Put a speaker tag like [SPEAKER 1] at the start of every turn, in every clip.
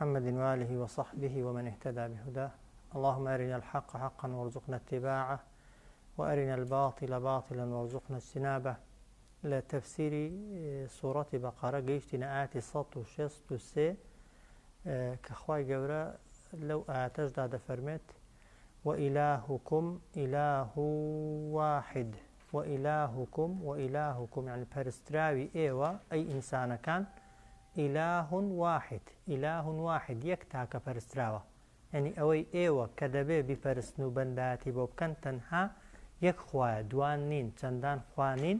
[SPEAKER 1] محمد وآله وصحبه ومن اهتدى بهداه. اللهم أرنا الحق حقا وارزقنا اتباعه وأرنا الباطل باطلا وارزقنا اجتنابه. لتفسير سورة بقرة قيشتنا آتي 163 كخواي قورا لو آتجد دفرمت وإلهكم إله واحد وإلهكم يعني برستراوي إيوة أي إنسان كان إله واحد يكتاك برستراوة يعني أوي إيوة كدبي ببرسنو بنداتي بوبكن تنها يكخوا دوانين چندان خوانين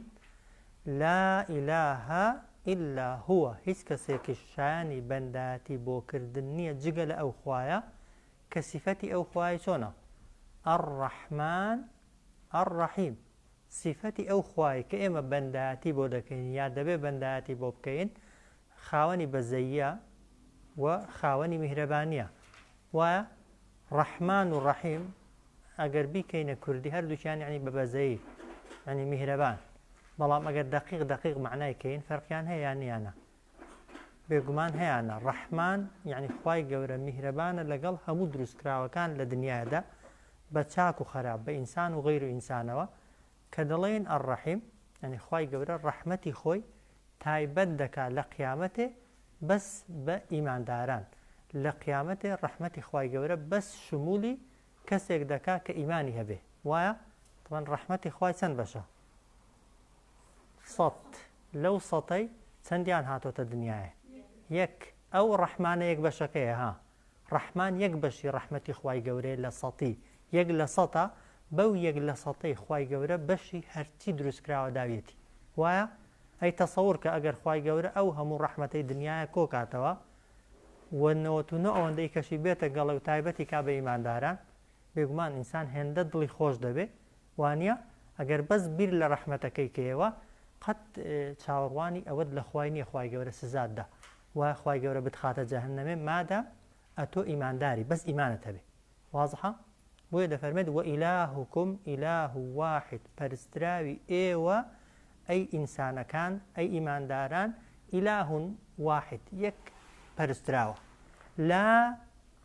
[SPEAKER 1] لا إله إلا هو هیچ کەسێکی شایانی بەنداتی بۆ کردن نییە جگە لە ئەو خوایە کە سیفەتی ئەو خوای چۆنە الرحمن الرحیم سیفەتی ئەو خوای کە ئێمە بەنداتی بۆ دەکەین یا دەبێ بەنداتی بۆ بکەین خاوەنی بەزەییە و خاوەنی میهرەبانیە وایە ڕەحمان و ڕەحیم ئەگەر بیکەینە کوردی هەردووکیان یعنی بە بەزەیی یعنی میهرەبان بەڵام ئەگەر دقیق معنای کەین فەرقیان هەیە یان نیانە بێگومان هەیەانە ڕەحمان یعنی خوای گەورە میهرەبانە لەگەڵ هەموو دروستکراوەکان لە دنیادا بە چاک و خەراب بە ئینسان و غەیر و ئینسانەوە کە دەڵێن الرەحیم یعنی خوای گەورە ڕەحمەتی خۆی تایبەت دەکات لە قیامەتێ بەس بە ئیمانداران لە قیامەتێ ڕەحمەتی خوای گەورە بەس شمولی کەسێک دەکات کە ئیمانی هەبێ وایە طبعاً ڕەحمەتی خوای چەند بەشە سەد لەو سەتەی چەندیان هاتۆتە دنیاە یەک ئەو ڕەحمانە یەک بەشەکەیە ها ڕەحمان یەک بەشی ڕەحمەتی خوای گەورەیە لە سەتی یەک لە سەتە بەو یەک لە سەتەی خوای گەورە بەشی هەرچی دروستکراوە داویەتی وایە ئەی تەسەوور کە ئەگەر خوای گەورە ئەو هەموو ڕەحمەتەی دنیاە کۆکاتەوە و 99 ئەوەندەی کەشی بێتە گەڵە و تایبەتی کا بە ئیمانداران بێگومان ئینسان هێندە دڵی خۆش دەبێ وانە ئەگەر بەس بیر لە ڕەحمەتەکەی کەیەوە قەت چاوەڕوانی ئەوەت لە خوای نییە خوای گەورە سزاددا وایە خوای گەورە بتخاتە جەهەنەمێ مادام ئەتۆ ئیمانداری بەس ئیمانت هەبێ وازحە بۆیە دەفەرمێت وئیلاهوکم ئیلاه واحد پەرستراوی ئێوە ئەی ئینسانەکان ئەی ئیمانداران ئیلاه واحد یەک پەرستراوە لا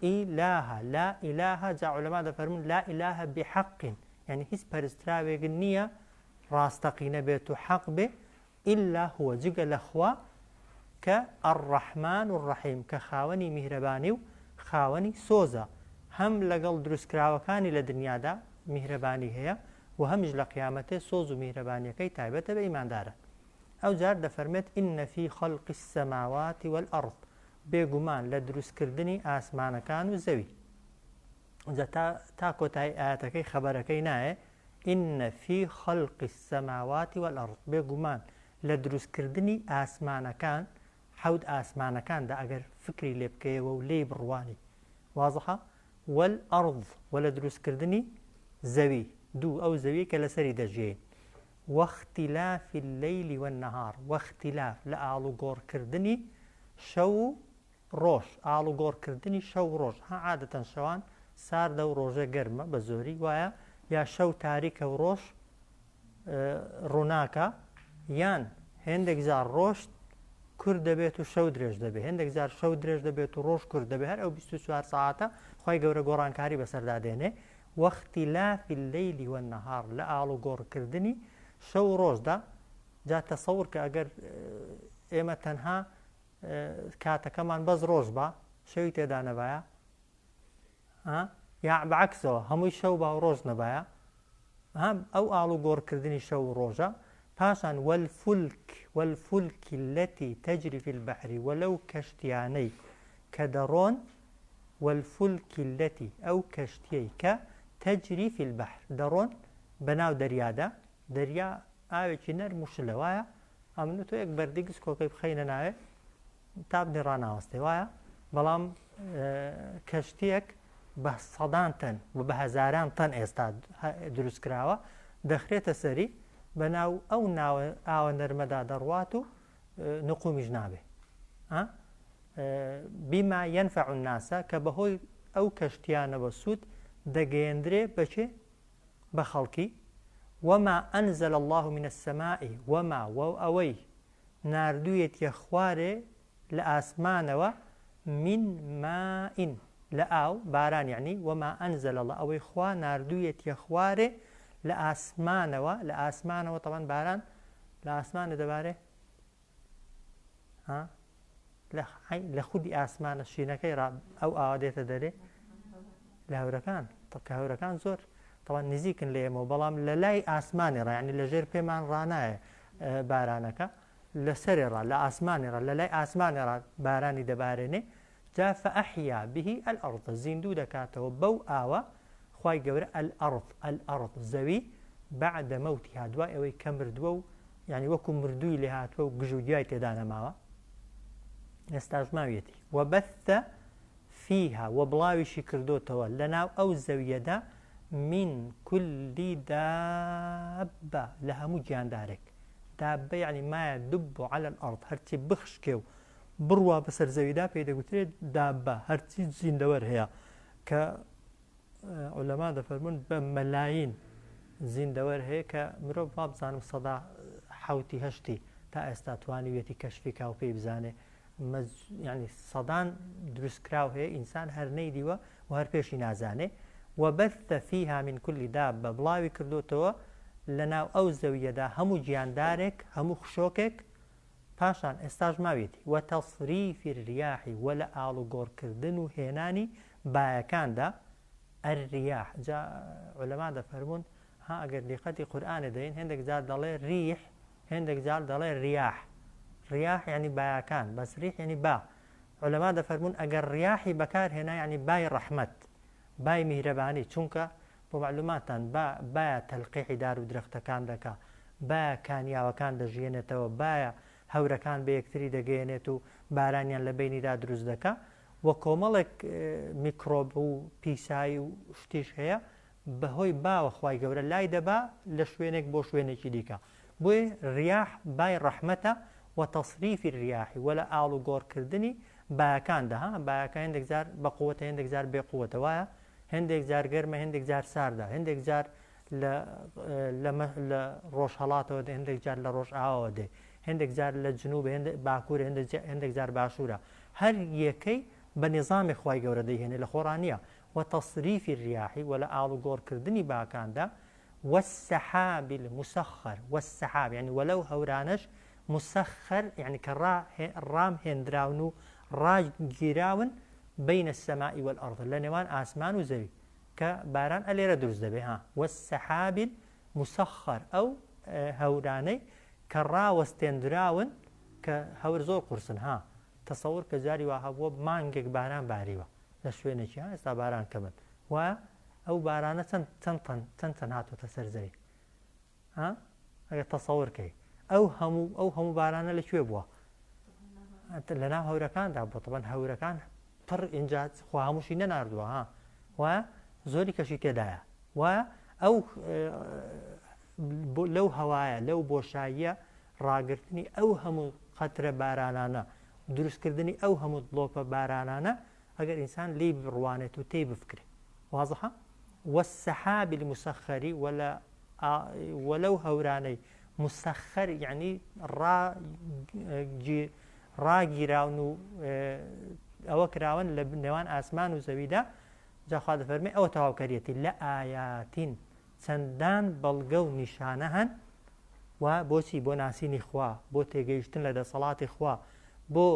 [SPEAKER 1] ئیلاهە جا عولەما دەفەرمون لا ئیلاهە بحەق یعنی هیچ پەرستراوێک نییە ڕاستەقینە بێت و حەق بێ ئیلا هو جگە لە خوا کە الرەحمان و الرەحیم کە خاوەنی میهرەبانی و خاوەنی سۆزە هەم لەگەڵ دروستکراوەکانی لە دنیادا میهرەبانی هەیە و هەمیش لە قیامەتێ سۆز و میهرەبانیەکەی تایبەتە بە ئیماندارە ئەو جار دەفەرمێت ئینە فی خەڵقی السەماوات والئەرض بێگومان لە دروستکردنی ئاسمانەکان و زەوی تا کۆتایی ئاەتەکەی خەبەرەکەی نایە ئینە فی خەڵقی السەماوات والئەرض بێگومان لە دروستکردنی ئاسمانەکان حەوت ئاسمانەکاندا ئەگەر فکری لێ بکەیەوە و لێی بڕوانی وازحە والئەرض و لە دروستکردنی زەوی دوو ئەو زەوی کە لەسەری دەژین وەختیلافی اللەیلی والنەهار وەختیلاف لە ئاڵوگۆڕکردنی شەو و ڕۆژ ئاڵوگۆڕکردنی شەو و ڕۆژ ها عادەتەن شەوان ساردە و ڕۆژە گەرمە بە زۆری وایە یا شەو تاریکە و ڕۆژ ڕووناکە یان هێندێک جار ڕۆژ کورد دەبێت و شەو درێژ دەبێت هێندێک جار شەو درێژ دەبێت و ڕۆژ کورد دەبێت هەر ئەو 24 ساعتە خی گەورە گۆڕانکاری بەسەردادێنێ وەختیلافی اللەیلی والنەهار لە ئاڵوگۆڕکردنی شەو و ڕۆژدا جا تەسەوور کە ئەگەر ئێمە تەنها کاتەکەمان بەس ڕۆژ بە شەوی تێدا نەبایە یا بەعەکسەوە هەمووی شەو با و ڕۆژ نەبایە ئەو ئاڵوگۆڕکردنی شەو و ڕۆژە پاشان والفولك التي تجري في البحر ولو کەشتیانەی کە دەڕۆن والفولك التي ئەو کەشتیەی کە تەجری في البحر دەڕۆن بەناو دەریادا دەریا ئاوێکی نەرم و شلە وایە ئەمن تۆ یەک بەردیگس کۆکەی بخەینە ناوێ تا بنی ڕناوەستێ وایە بەڵام کەشتیەک بە سەدان تەن و بە هەزاران تەن ئێستا دروستکراوە دەخرێتە سەری بەناو ئەو ئاوە نەرمەدا دەڕوات و نقومیش نابێ بیما یەنفع الناسە کە بەهۆی ئەو کەشتیانەوە سوود دەگەیەندرێ بەچێ بە خەڵکی وما أنزل الله من السماء وما ئەوەی ناردوویەتیە خوارێ لە ئاسمانەوە من ماء لآو باران يعني وما أنزل الله أو إخوة ناردوية يخواري لآسمانوا طبعا باران لآسمان دباره ها لخودی ئاسمانە شینەکەی ئەو ئاوادێتە دەرێ لە هەورەکان کە هەورەکان زۆر تەوان نزیکن لە ئێمە بەڵام لە لای ئاسمانی ڕایانی لەژێر پێمان ڕانایە بارانەکە لەسەرێ ڕا لە ئاسمانی ڕا لە لای ئاسمانی ڕا بارانی دەبارێنێ جا فەئەحیا به الأرض زیندوو دەکاتەوە بەو ئاوە خوای گەورە الأرض زەوی بعد مەوتیها دوای ئەوەی کە مردووە و یعنی وەکو مردووی لێ هاتووە و گژ و گیای تێدا نەماوە ئێستاش ماویەتی وبەثە فيها وبڵاویشی کردوتەوە لەناو ئەو زەویەدا من كل دابة لە هەموو گیاندارێک دابە یعنی مایە دب على الأرض هەرچی بخشکێ و بڕوا بەسەر زەویدا پێی دەگوترێت دابە هەرچی زیندەوەر هەیە کە عولەما دەفەرمون بە مەلاین زیندەوەر هەیە کە مرۆڤ وابزانم سەدا حوتی هەشتی تا ئێستا توانیوێتی کەشفیکا و پێی بزانێ يعني سەدان دروستکراو هەیە ئینسان هەر نەیدیوە و هەر پێشی نازانێ وبث فيها من كل دابة بڵاوی کردوتەوە لەناو ئەو زەویەدا هەموو گیاندارێک هەموو خشۆکێک پاشان ئێستاش ماوێتی وتەصریفی الریاحی وە لە ئاڵوگۆڕکردن و هێنانی بایەکاندا الریاح جا عولەما دەفەرمون ها ئەگەر دیقەتی قورئانێ دەین هێندێک جار دەڵێ ریح هێندێک جار دەڵێ ریاح ریاح یعنی بایەکان بەس ریح یعنی با عولەما دەفەرمون ئەگەر ریاحی بەکار هێنا یعنی بای ڕەحمەت بای میهرەبانی چونکە بۆ معلوماتان بایە تەلقیحی دار و درەختەکان دەکا بایە کانیاوەکان دەژێنێتەوە بایە هەورەکان بە یەکتری دەگەێنێت و بارانیان لە بینیدا دروست دەکا وە کۆمەڵێک میکرۆب و پیسایی و شتیش هەیە بەهۆی باوە خوای گەورە لای دەبا لە شوێنێک بۆ شوێنێکی دیکە بۆیە ریاح بای ڕەحمەتە وتەصریفی الریاحی وە لە ئاڵوگۆڕکردنی بایەکاندا بایەکە هێندێک جار بە قووەتە هێندێک جار بێ قووەتە وایە هێندێک جار گەرمە هێندێک جار ساردا هێندێک جار لە ڕۆژهەڵاتەوە دێ هێندێک جار لە ڕۆژ ئاوەوە دێ هێندێک جار لە جنوب باکوورە هێندێک جار باشوورە هەر یەکەی بە نظامی خوای گەورە دەیهێنێ لە خۆڕانیە وتەصریفی الریاحی وە لە ئاڵوگۆڕکردنی باکاندا والسحاب المسخر والسحاب يعني ولو هورانش مسخر يعني كرام هندراون راجيراون بين السماء والأرض لنوان آسمان وزوي كباران أليرا دروز دبي ها والسحاب المسخر أو هوراني كرا وستندراون كهور زور قرصن ها تصور كجاري وهابو مانجك باران باريوه لشوينك ها استا باران كمن و أو بارانة تنتن هاتو تسر زوي ها اگر تصور كي أو همو بارانە لەکوێ بووە لەناو هەورەکاندا بووە طبعا هەورەکان پڕ ئینجا خوا هەمووشی نەناردووە ها و زۆری کەشی تێدایە و ئەو لەو هەوایە لەو بۆشاییە ڕاگررتنی ئەو هەموو قەترە بارانانە دروستکردنی ئەو هەموو بڵۆپە بارانانە ئەگەر ئینسان لی بڕوانێت و تێی بفکرێ واضحە والسحاب المسخر وەلەو هەورانەی مسخر يعني راگیراون و ئەوە کراون لە نێوان ئاسمان و زەویدا جا خوا دەفەرمێ ئەوە تەواوکاریەتی لە ئایاتین چەندان بەڵگە و نیشانە هەن و بۆچی بۆ ناسینی خوا بۆ تێگەیشتن لە دەسەڵاتی خوا بۆ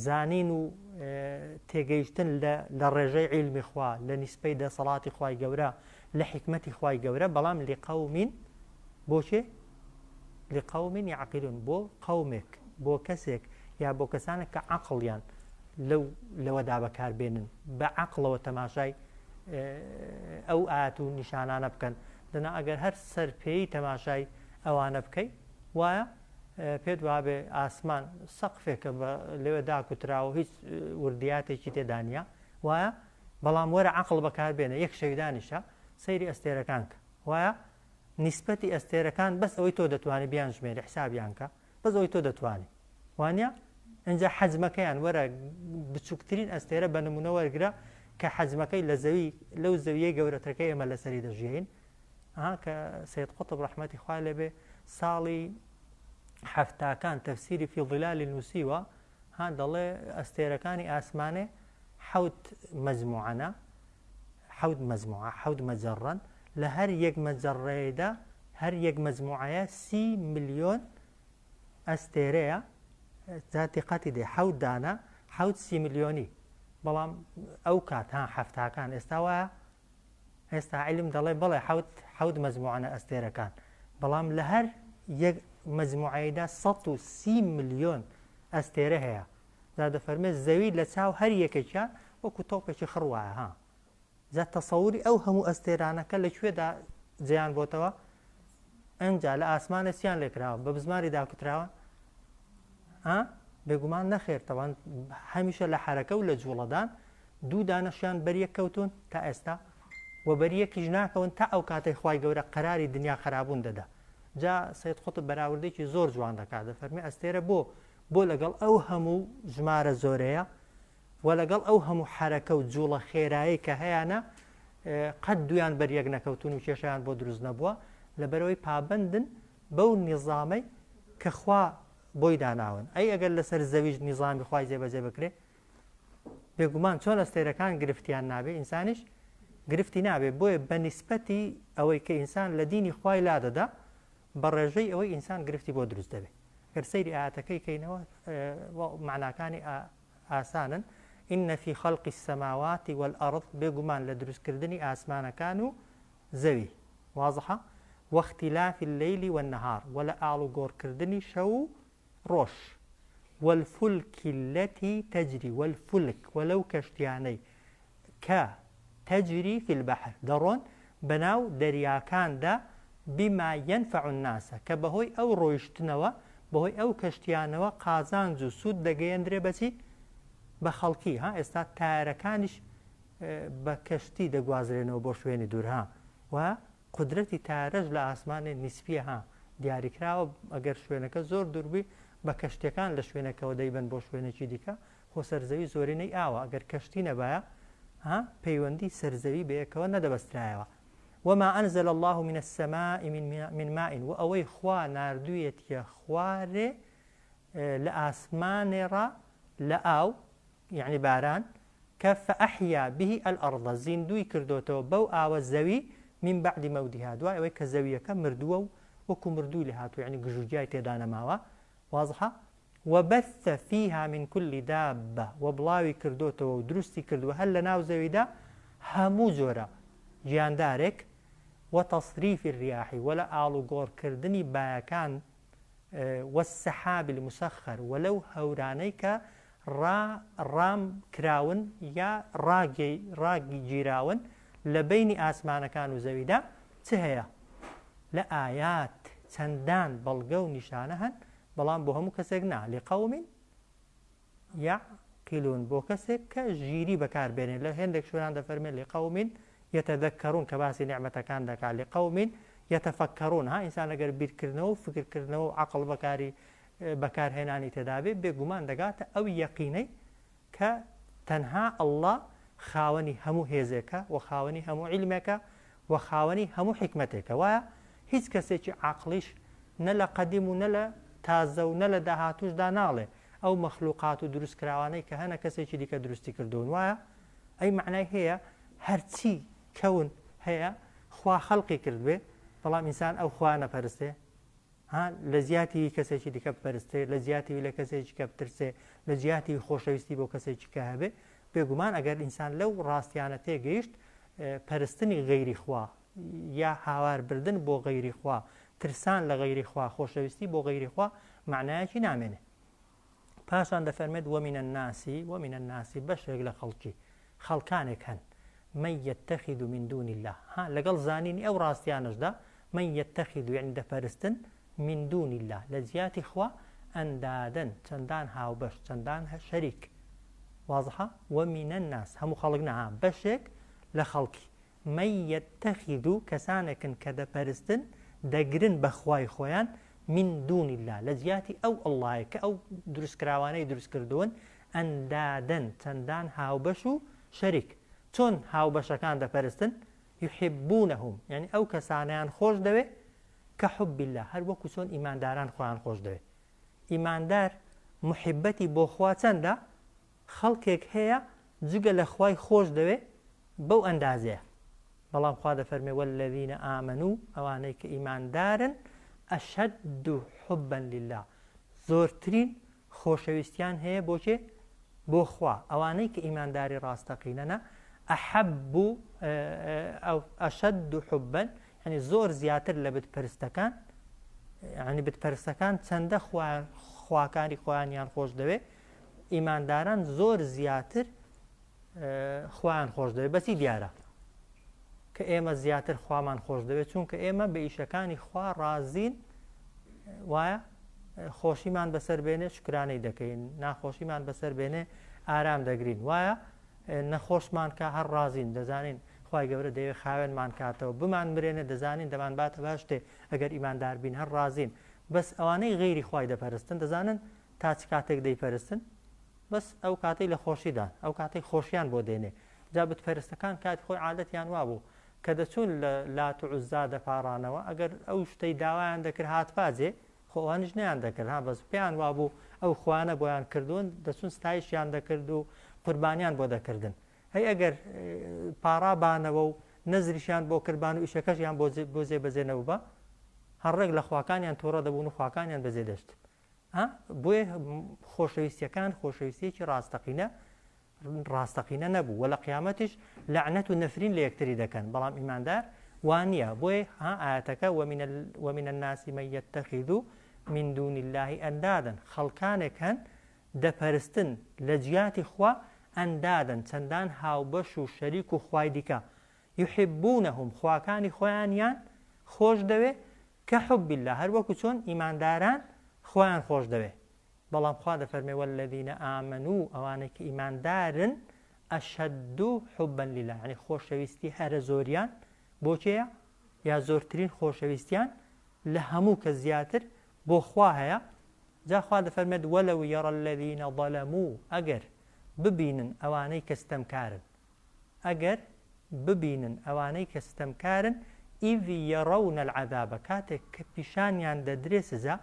[SPEAKER 1] زانین و تێگەیشتن لە ڕێژەی عیلمی خوا لە نیسبەی دەسەڵاتی خوای گەورە لە حکمەتی خوای گەورە بەڵام لقەومین بۆچێ لقەومین یعقیلون بۆ قەومێک بۆ کەسێک یا بۆ کەسانێک کە عەقڵیان لەوەدا بەکاربێنن بە عەقڵەوە تەماشای ئەو ئاەت و نیشانانە بکەن لەنا ئەگەر هەر سەرپێی تەماشای ئەوانە بکەی وایە پێت وابێ ئاسمان سەقفێکە لەوێ داکوتراوە هیچ وردیاتێکی تێدا نیە وایە بەڵام وەرە عەقڵ بەکاربێنە یەک شەویدانیشە سەیری ئەستێرەکان کە وایە نیسبەتی ئەستێرەکان بەس ئەوەی تۆ دەتوانێت بیان ژمێری حسابیان کە بەس ئەوەی تۆ دەتوانێت وانە ئەنجا حەجمەکەیان وەرە بچووکترین ئەستێرە بە نمونە وەرگرە کە حەجمەکەی لە زەوی لەو زەویەی گەورەترەکەی ئێمە لەسەری دەژین کە سید قوتب ڕەحمەتی خوای لێبێ ساڵی حەفتاکان تەفسیری فی ظیلال نووسیوە ها دەڵێ ئەستێرەکانی ئاسمانێ حەوت مەجموعەنە حەوت مەجەڕەن لە هەر یەک مەجەڕەیەدا هەر یەک مەجموعەیە 30 ملیۆن ئەستێرەیە زاتیقەتی دێ حەوت دانە حەوت 30 ملیۆنی بەڵام ئەو کات ها هەفتاکان ئێستا وایە ئێستا عیلم دەڵێ بڵێ حەوت مەجموعەنە ئەستێرەکان بەڵام لە هەر یەک مەجموعەیەدا 130 ملیۆن ئەستێرە هەیە جا دەفەرمێت زەوی لە چاو هەر یەکێکیان وەکو تۆپێکی خڕوایە ها جا تەسەووری ئەو هەموو ئەستێرانەکە لەکوێدا جێیان بۆتەوە ئەنجا لە ئاسمانە چیان لێکراوە بە بزماری داکوتراوە بێگومان نەخێرتەوە هەمیشە لە حرەکە و لە جوڵەدان دوو دانەشیان بەریەک کەوتون تا ئێستا و بەریەکیش ناکەون تا ئەو کاتەی خوای گەورە قەراری دنیا خراببوون دەدا جا سید قوتب بەراوردێکی زۆر جوان دەکات دەفەرمێ ئەستێرە بۆ لەگەڵ ئەو هەموو ژمارە زۆرەیە و لەگەڵ ئەو هەموو حرەکە و جوڵە خێرایی کە هەیەە قەت دویان بەریەک نەکەوتون و کێشیان بۆ دروست نەبووە لەبەرەوەی پابندن بەو نیظامەی کە خوا بۆی داناون ئەی ئەگەر لەسەر زەویش نیظامی خوای جێبەجێ بکرێ بێگومان چۆن ئەستێرەکان گرفتیان نابێ ئینسانیش گرفتی نابێ بۆیە بە نیسبەتی ئەوەی کە ئینسان لە دینی خوای لادەدا بە ڕێژەی ئەوەی ئینسان گرفتی بۆ دروست دەبێت گەر سەیری ئاەتەکەی کەینەوە معناکانی ئاسانن إن في خلق السماوات والأرض بێگومان لە دروستکردنی ئاسمانەکان و زەوی واضحە واختلاف الليل والنهار ولا ئاڵ و گۆڕکردنی شەو ڕۆژ والفلك التي تجري والفلك ولو كشتياني كتجري في البحر درون بناو دەریاکاندا بما ينفع الناس کە بەهۆی ئەو ڕۆیشتنەوە بەهۆی ئەو کەشتیانەوە قازانج و سوود دەگەیەندرێ بەچی بە خەڵکی ها ئێستا تارەکانیش بە کەشتی دەگوازرێنەوە بۆ شوێنی دوورها و قدرەتی تارەش لە ئاسمانێ نیسپیە ها دیاریکراوە ئەگەر شوێنەکە زۆر دووربی بە کەشتەکان لە شوێنەکەەوە دەیبن بۆ شوێنێکی دیکە خۆ سەرزەوی زۆرینەی ئاوە ئەگەر کەشتی نەبایە ها پەیوەندی سەرزەوی بەیەکەوە نەدەبەسترایەوە وما أنزل الله من السماء من ماء وأوي خوا ناردوية خواري لآسمان را لآو يعني باران فأحيا به الأرض زندوي كردوتو بو آو الزوي من بعد موتها دواء أوي كزوية كمردوو وكو مردو لهاتو يعني قجوجاي تيدانا ماوا واضحة وبث فيها من كل دابة وبلاوي كردوتو ودرستي كردو هل لناو زوي دا همو زورا جاندارك وتصريف الرياح ولا آلو غور كردني باكان والسحاب المسخر ولو هورانيك رام كراون يا راقي جيراون لبين آسمان كانوا زويدا تهيا لآيات چەندان بەڵگە و نیشانە هەن بەڵام بۆ هەموو کەسێک نا لقەوم یعقلون بۆ کەسێک کە ژیری بەکاربێنێت لە هێندێک شوێنان دەفەرمێت لقەوم یتەذەکەرون کە باسی نعمەتەکان دەکات لقەوم یتەفەکەرون ها ئینسان ئەگەر بیرکردنەوە و فکرکردنەوە و عەقڵ بەکارهێنانی تێدابێ بێگومان دەگاتە ئەو یەقینەی کە تەنها ئەڵڵا خاوەنی هەموو هێزێکە و خاوەنی هەموو عیلمێکە و خاوەنی هەموو حکمەتێکە وایە هیچ کەسێکی عاقلیش نە لە قەدیم و نە لە تازە و نە لە داهاتوشدا ناڵێ ئەو مەخلوقات و دروستکراوانەی کە هەنە کەسێکی دیکە دروستی کردوون وایە ئەی معنای هەیە هەرچی کەون هەیە خوا خەڵقی کردبێ بەڵام ئینسان ئەو خوا نەپەرستێ لە زیاتی کەسێکی دیکە بپەرستێ لە زیاتی لە کەسێکی کە بترسێ لە زیاتی خۆشەویستی بۆ کەسێکی کە هەبێ بێگومان ئەگەر ئینسان لەو ڕاستیانە تێگەیشت پەرستنی غەیری خوا یا هاواربردن بۆ غەیری خوا ترسان لە غەیری خوا خۆشەویستی بۆ غەیری خوا معنایەکی نامێنێ پاشان دەفەرمێت ومن الناس بەشێک لە خەڵکانێک هەن من يتخذ من دون الله لەگەڵ زانینی ئەو ڕاستیانشدا من يتخذ يعني دەپەرستن من دون الله لە زیاتی خوا ئەندادن چەندان هاوبەش چەندان شەریک واضحە ومن الناس هەموو خەڵک نەها بەشێک لە خەڵکی من يتخذ کەسانێکن کە دەپەرستن دەگرن بە خوای خۆیان من دون الله لە زیاتی ئەو ئەڵڵایە کە ئەو دروستکراوانەی دروست کردوون ئەندادن چەندان هاوبەش و شەریک چۆن هاوبەشەکان دەپەرستن يحبونهم يعني ئەو کەسانیان خۆش دەوێ کە حب الله هەر وەکو چۆن ئیمانداران خۆیان خۆش دەوێ ئیماندار محبەتی بۆ خوا چەندە خەڵکێک هەیە جگە لە خوای خۆش دەوێ بەو ئەندازەیە بەڵام خوا دەفەرمێ والذینە ئامەنوو ئەوانەی کە ئیماندارن ئەشەد حوبا لله زۆرترین خۆشەویستیان هەیە بۆچێ بۆ خوا ئەوانەی کە ئیمانداری ڕاستەقینەنە ئەحەب ئەو ئەشەد حوبا یعنی زۆر زیاتر لە بتپەرستەکان یعنی بتپەرستەکان چەندە خواکانی خۆیانیان خۆش دەوێ ئیمانداران زۆر زیاتر خۆیان خۆش دەوێت بەچی دیارە کە ئێمە زیاتر خوامان خۆش دەوێت چونکە ئێمە بە ئیشەکانی خوا ڕازین وایە خۆشیمان بەسەر بێنێ شکرانەی دەکەین ناخۆشیمان بەسەر بێنێ ئارام دەگرین وایە نەخۆشمان کە هەر ڕازین دەزانین خوای گەورە دەوێت خاوێنمان کاتەوە بمان برێنێ دەزانین دەمان باتە باش شتێ ئەگەر ئیماندار بین هەر ڕازین بەس ئەوانەی غەیری خوای دەپەرستن دەزانن تا چ کاتێک دەیپەرستن بەس ئەو کاتەی لە خۆشیدان ئەو کاتەی خۆشیان بۆ دێنێ جا بتپەرستەکان کاتی خۆی عادەتیان وابوو کە دەچوون لە لات و عوزا دەپارانەوە ئەگەر ئەو شتەی داوایان دەکرد هاتپاجێ خۆوانش نیان دەکرد ها بەس پێیان وابوو ئەو خوانە بۆیان کردوون دەچون ستایشیان دەکرد و قوربانیان بۆ دەکردن هەی ئەگەر پارابانەوە و نەزریشیان بۆ کردبان و ئیشەکەشیان بۆ جێبەجێنەوە بە هەڕێک لە خواکانیان تۆڕە دەبوون و خواکانیان بەجێ دەشت بۆیە خۆشەویستیەکان خۆشەویستیەکی ڕاستەقینە نەبوو وە لە قیامەتیش لەعنەت و نەفرین لە یەکتری دەکەن بەڵام ئیماندار وان نییە بۆیە ئاەتەکە ومن الناس من يتخذ من دون الله ئەندادن خەڵکانێک هەن دەپەرستن لە جیاتی خوا ئەندادن چەندان هاوبەش و شەریک و خوای دیکە یحبونهم خواکانی خۆیانیان خۆش دەوێ کە حب الله هەر وەکو چۆن ئیمانداران خۆیان خۆش دەوێ بەڵام خوا دەفەرمێ والذینە ئامەنوو ئەوانەی کە ئیماندارن ئەشەد حوبا لله یعنی خۆشەویستی هەرە زۆریان بۆچەیە یا زۆرترین خۆشەویستیان لە هەموو کە زیاتر بۆ خوا هەیە جا خوا دەفەرمێت وەلەو یەڕە الذینە ظەلەموو ئەگەر ببینن ئەوانەی کە ستەمکارن ئەگەر ببینن ئەوانەی کە ستەمکارن ئیذ یەڕەونە العەذابە کاتێک کە پیشانیان دەدرێ سزا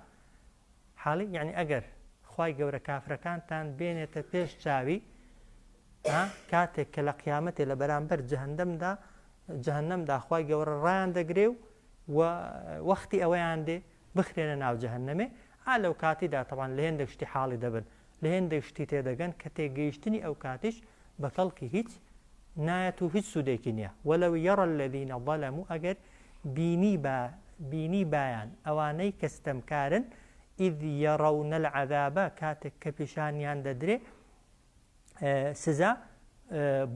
[SPEAKER 1] حاڵی یعنی ئەگەر خوای گەورە کافرەکانتان بێنێتە پێش چاوی کاتێک کە لە قیامەتێ لە بەرامبەر جەهەنەمدا خوای گەورە ڕایان دەگرێ و وەختی ئەوەیان دێ بخرێنە ناو جەهەنەمێ لەو کاتیدا تەوان لە هێندێک شتی حاڵی دەبن لە هێندێک شتی تێدەگەن کە تێگەیشتنی ئەو کاتیش بە کەڵکی هیچ نایەت و هیچ سوودێکی نییە وەلەو یەڕە الذینە ظەلەموو ئەگەر بینی بایان ئەوانەی کە ستەمکارن ئیذ یەڕەونە العەذابە کاتێک کە پیشانیان دەدرێ سزا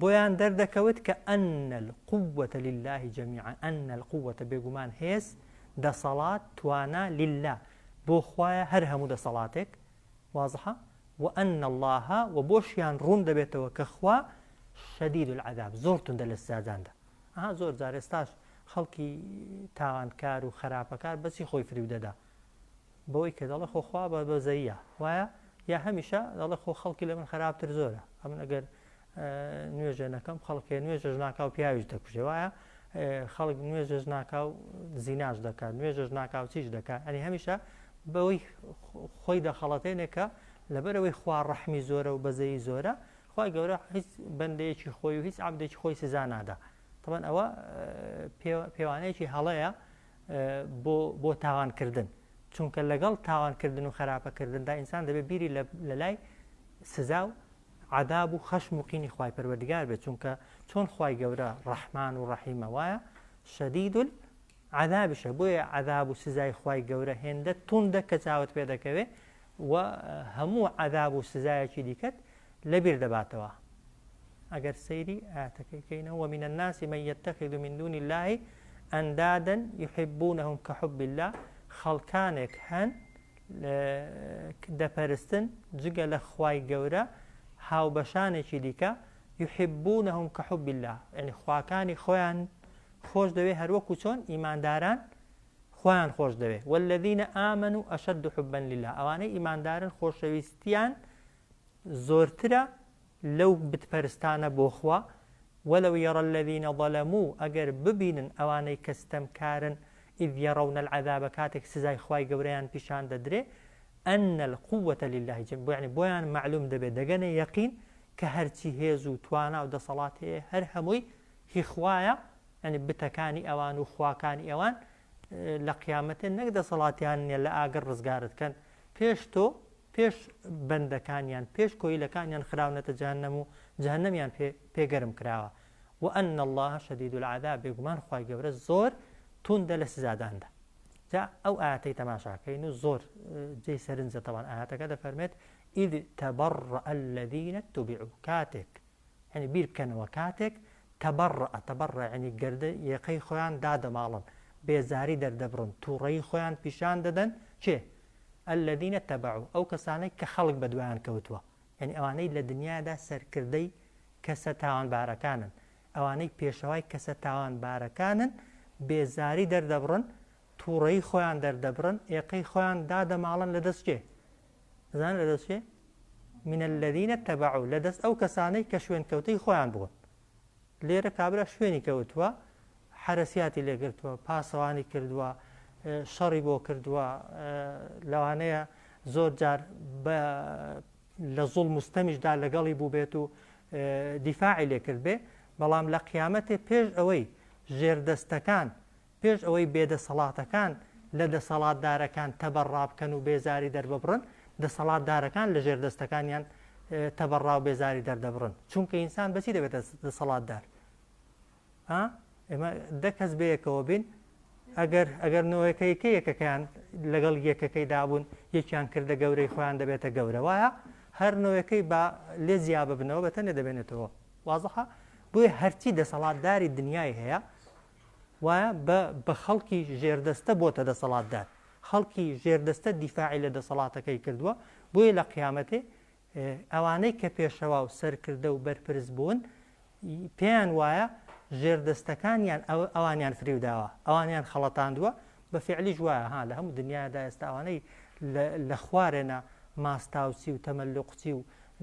[SPEAKER 1] بۆیان دەردەکەوت کە ئەنە القووەتە لله جەمیعا ئەنە القووەتە بێگومان هێز دەسەڵات توانا لله بۆ خوایە هەر هەموو دەسەڵاتێک وازحە وأن الله وبوشيان رون دەبێتەوە کە خوا شدید العذاب زۆر توندە لە سزاداندا زۆر جار ئێستاش خەڵکی تاوانکار و خراپەکار بەچی خۆی فریو دەدا بەوەی کە دەڵێ خۆ خوا بە بەزەیە وایە یا هەمیشە دەڵێ خۆ خەڵکی لە من خراپتر زۆرە ئەمن ئەگەر نوێژە نەکەم خەڵکێ نوێژەش ناکا و پیاویش دەکوژێ وایە خەڵک نوێژەش ناکا و زیناش دەکات نوێژەش ناکا و چیش دەکات ئەنی هەمیشە بەوەی خۆی دەخەڵەتێنێ کە لەبەرەوەی خوا ڕەحمی زۆرە و بەزەی زۆرە خوای گەورە هیچ بەندەیەکی خۆی و هیچ عەبدێکی خۆی سزا نادا طبعا ئەوە پێوانەیەکی هەڵەیە بۆ تاوانکردن چونکە لەگەڵ تاوانکردن و خراپەکردندا ئینسان دەبێت بیری لە لای سزا و عەذاب و خەشم و قینی خوای پەروەردگار بێت چونکە چۆن خوای گەورە ڕەحمان و ڕەحیمە وایە شەدید العەذابیشە بۆیە عەذاب و سزای خوای گەورە هێندە توندە کە چاوت پێ دەکەوێت و هەموو عەذاب و سزایەکی دیکەت لەبیر دەباتەوە ئەگەر سەیری ئاەتەکەیکەینەوە ومن الناس من يتخذ من دون الله ئەندادا يحبونهم كحب الله خەڵکانێک هەن دەپەرستن جگە لە خوای گەورە هاوبەشانێکی دیکە يحبونهم كحب الله یعنی خواکانی خۆیان خۆش دەوێ هەروەکو چۆن ئیمانداران خۆیان خۆش دەوێ والذینە ئامەنوا ئەشەد حوبا لله ئەوانەی ئیماندارن خۆشەویستیان زۆرترە لەو بتپەرستانە بۆ خوا وەلەو یەڕە الذینە ظەلەموو ئەگەر ببینن ئەوانەی کە ستەمکارن ئیذ یەڕەونە العەذابە کاتێک سزای خوای گەورەیان پیشان دەدرێ أن القوة لله جل يعني بۆیان معلوم دەبێت دەگەنە یەقین کە هەرچی هێز و توانا و دەسەڵات هەیە هەر هەمووی هی خوایە يعني بتەکانی ئەوان و خواکانی ئەوان لە قیامەتێ نەک دەسەڵاتیان نیە لە ئاگەر ڕزگارتکەن پێش تۆ پێش بەندەکانیان پێش کۆیلەکانیان خراونەتە جەهەنەم و جەهەنەمیان پێگەرم کراوە وأن الله شديد العذاب بێگومان خوای گەورە زۆر توندە لە سزاداندا جا ئەو ئاەتەی تەماشاکەین و زۆر جێی سەرنجە تەوان ئاەتەکە دەفەرمێت إذ تبرأ الذين اتبعوا كاتك يعني بیر بکەنەوە کاتێک تبرأ يعني گەردە یەقەی خۆیان دادەماڵن بێزاری دەردەبڕن تووڕەی خۆیان پیشان دەدەن چێ الذين اتبعوا ئەو کەسانەی کە خەڵک بە دوایان کەوتووە يعني ئەوانەی لە دنیادا سەرکردەی کەسە تاوانبارەکانن ئەوانەی پێشەوای کەسە تاوانبارەکانن بێزاری دەردەبڕن تووڕەی خۆیان دەردەبڕن ئێقەی خۆیان دادەماڵن لە دەست چێ زان لە دەست چێ من الذين اتبعوا لە دەست ئەو کەسانەی کە شوێن کەوتەی خۆیان بوون لێرە کابرا شوێنی کەوتووە حرەسیاتی لێگرتووە پاسەوانی کردووە شەڕی بۆ کردووە لەوانەیە زۆر جار لە زوڵ مستەمیشدا لەگەڵی بوو بێت و دیفاعی لێکرد بێ بەڵام لە قیامەتێ پێش ئەوەی ژێردەستەکان پێش ئەوەی بێدەسەڵاتەکان لە دەسەڵاتدارەکان تەبەڕا بکەن و بێزاری دەرببڕن دەسەڵاتدارەکان لە ژێردەستەکانیان تەبەڕا و بێزاری دەردەبڕن چونکە ئینسان بەچی دەبێتە دەسەڵاتدار ئێمە دە کەس بەیەکەوە بین ئەگەر نەوەیەکەی یەکەکەیان لەگەڵ یەکەکەی دابوون یەکیان کردە گەورەی خۆیان دەبێتە گەورە وایە هەر نەوەیەکەی بە لێ زیابە بنەوە بەتەنێ دەبێنێتەوە وازەحە بۆیە هەرچی دەسەڵاتداری دنیای هەیە وایە بە خەڵکی ژێردەستە بۆتە دەسەڵاتدار خەڵکی ژێردەستە دیفاعی لە دەسەڵاتەکەی کردووە بۆیە لە قیامەتێ ئەوانەی کە پێشەوا و سەرکردە و بەرپرس بوون پێیان وایە ژێردەستەکانیان ئەوانیان فریوداوە ئەوانیان خەڵەتاندووە بە فعلیش وایە ها لە هەموو دنیادا ئێستا ئەوانەی لە خوارێنە ماستاوسی و تەمەلوقچی و